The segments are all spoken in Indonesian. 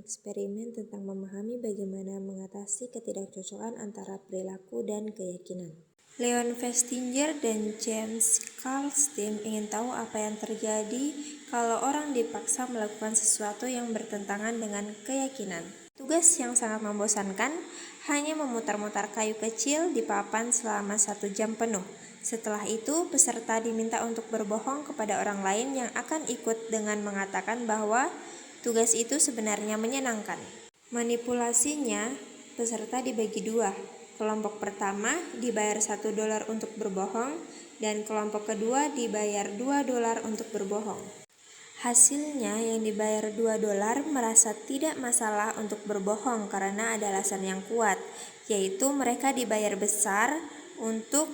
eksperimen tentang memahami bagaimana mengatasi ketidakcocokan antara perilaku dan keyakinan. Leon Festinger dan James Kalstein ingin tahu apa yang terjadi kalau orang dipaksa melakukan sesuatu yang bertentangan dengan keyakinan. Tugas yang sangat membosankan, hanya memutar-mutar kayu kecil di papan selama 1 jam penuh. Setelah itu, peserta diminta untuk berbohong kepada orang lain yang akan ikut dengan mengatakan bahwa tugas itu sebenarnya menyenangkan. Manipulasinya, peserta dibagi 2. Kelompok pertama dibayar $1 untuk berbohong, dan kelompok kedua dibayar $2 untuk berbohong. Hasilnya, yang dibayar $2 merasa tidak masalah untuk berbohong karena ada alasan yang kuat, yaitu mereka dibayar besar untuk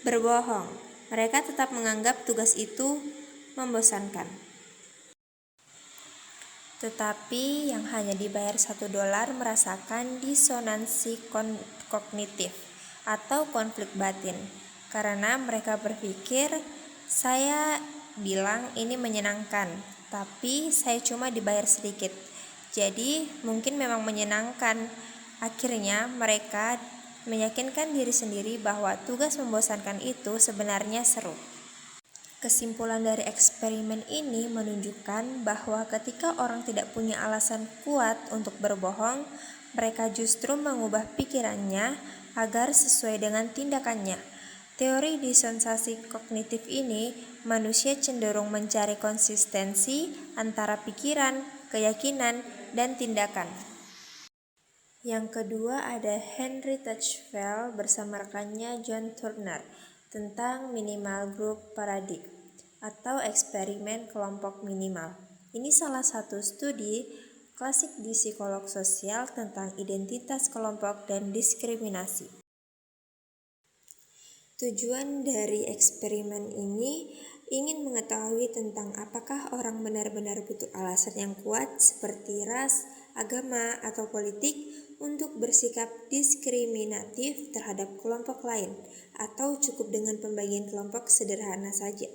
berbohong. Mereka tetap menganggap tugas itu membosankan. Tetapi yang hanya dibayar $1 merasakan disonansi kognitif atau konflik batin, karena mereka berpikir, saya bilang ini menyenangkan, tapi saya cuma dibayar sedikit, jadi mungkin memang menyenangkan. Akhirnya mereka meyakinkan diri sendiri bahwa tugas membosankan itu sebenarnya seru. Kesimpulan dari eksperimen ini menunjukkan bahwa ketika orang tidak punya alasan kuat untuk berbohong, mereka justru mengubah pikirannya agar sesuai dengan tindakannya. Teori disonansi kognitif ini, manusia cenderung mencari konsistensi antara pikiran, keyakinan, dan tindakan. Yang kedua ada Henry Tajfel bersama rekannya John Turner tentang minimal group paradigm atau eksperimen kelompok minimal. Ini salah satu studi klasik di psikolog sosial tentang identitas kelompok dan diskriminasi. Tujuan dari eksperimen ini ingin mengetahui tentang apakah orang benar-benar butuh alasan yang kuat seperti ras, agama, atau politik untuk bersikap diskriminatif terhadap kelompok lain, atau cukup dengan pembagian kelompok sederhana saja.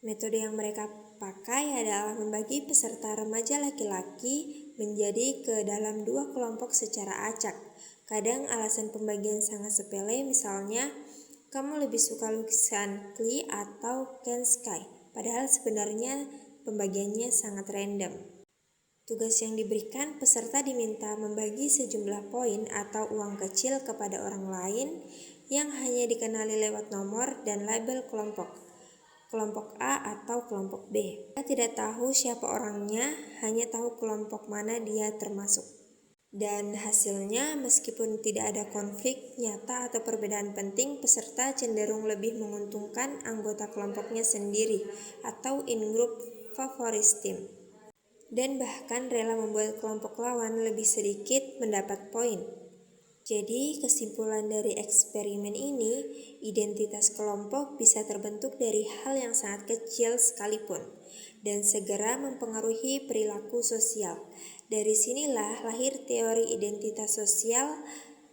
Metode yang mereka pakai adalah membagi peserta remaja laki-laki menjadi ke dalam 2 kelompok secara acak. Kadang alasan pembagian sangat sepele, misalnya, kamu lebih suka lukisan Klee atau Ken Sky, padahal sebenarnya pembagiannya sangat random. Tugas yang diberikan, peserta diminta membagi sejumlah poin atau uang kecil kepada orang lain yang hanya dikenali lewat nomor dan label kelompok A atau kelompok B. Kita tidak tahu siapa orangnya, hanya tahu kelompok mana dia termasuk. Dan hasilnya, meskipun tidak ada konflik nyata atau perbedaan penting, peserta cenderung lebih menguntungkan anggota kelompoknya sendiri atau in-group favorism, dan bahkan rela membuat kelompok lawan lebih sedikit mendapat poin. Jadi, kesimpulan dari eksperimen ini, identitas kelompok bisa terbentuk dari hal yang sangat kecil sekalipun, dan segera mempengaruhi perilaku sosial. Dari sinilah lahir teori identitas sosial.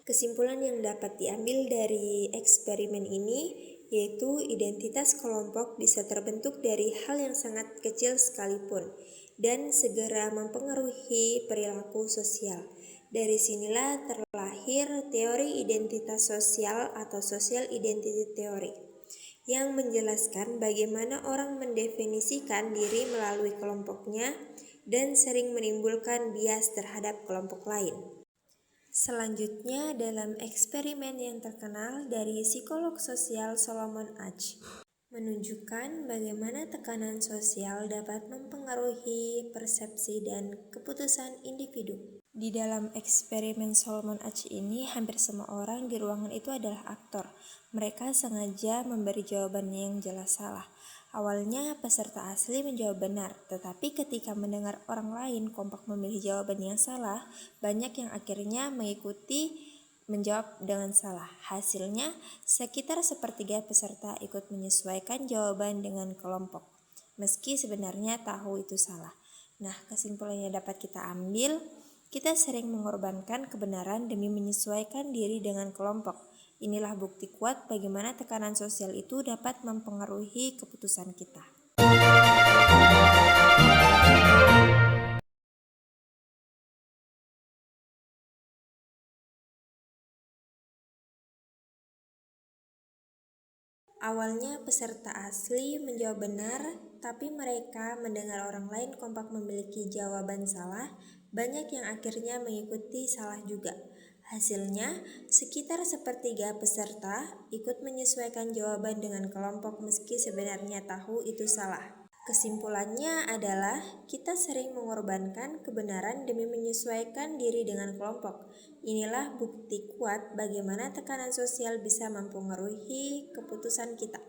Kesimpulan yang dapat diambil dari eksperimen ini, yaitu identitas kelompok bisa terbentuk dari hal yang sangat kecil sekalipun, dan segera mempengaruhi perilaku sosial. Dari sinilah terlahir teori identitas sosial atau social identity theory, yang menjelaskan bagaimana orang mendefinisikan diri melalui kelompoknya dan sering menimbulkan bias terhadap kelompok lain. Selanjutnya, dalam eksperimen yang terkenal dari psikolog sosial Solomon Asch, menunjukkan bagaimana tekanan sosial dapat mempengaruhi persepsi dan keputusan individu. Di dalam eksperimen Solomon Asch ini, hampir semua orang di ruangan itu adalah aktor. Mereka sengaja memberi jawaban yang jelas salah. Awalnya peserta asli menjawab benar, tetapi ketika mendengar orang lain kompak memilih jawaban yang salah, banyak yang akhirnya mengikuti menjawab dengan salah. Hasilnya, sekitar sepertiga peserta ikut menyesuaikan jawaban dengan kelompok, meski sebenarnya tahu itu salah. Nah, kesimpulannya dapat kita ambil, kita sering mengorbankan kebenaran demi menyesuaikan diri dengan kelompok. Inilah bukti kuat bagaimana tekanan sosial itu dapat mempengaruhi keputusan kita. Awalnya peserta asli menjawab benar, tapi mereka mendengar orang lain kompak memiliki jawaban salah. Banyak yang akhirnya mengikuti salah juga. Hasilnya, sekitar sepertiga peserta ikut menyesuaikan jawaban dengan kelompok meski sebenarnya tahu itu salah. Kesimpulannya adalah kita sering mengorbankan kebenaran demi menyesuaikan diri dengan kelompok. Inilah bukti kuat bagaimana tekanan sosial bisa mempengaruhi keputusan kita.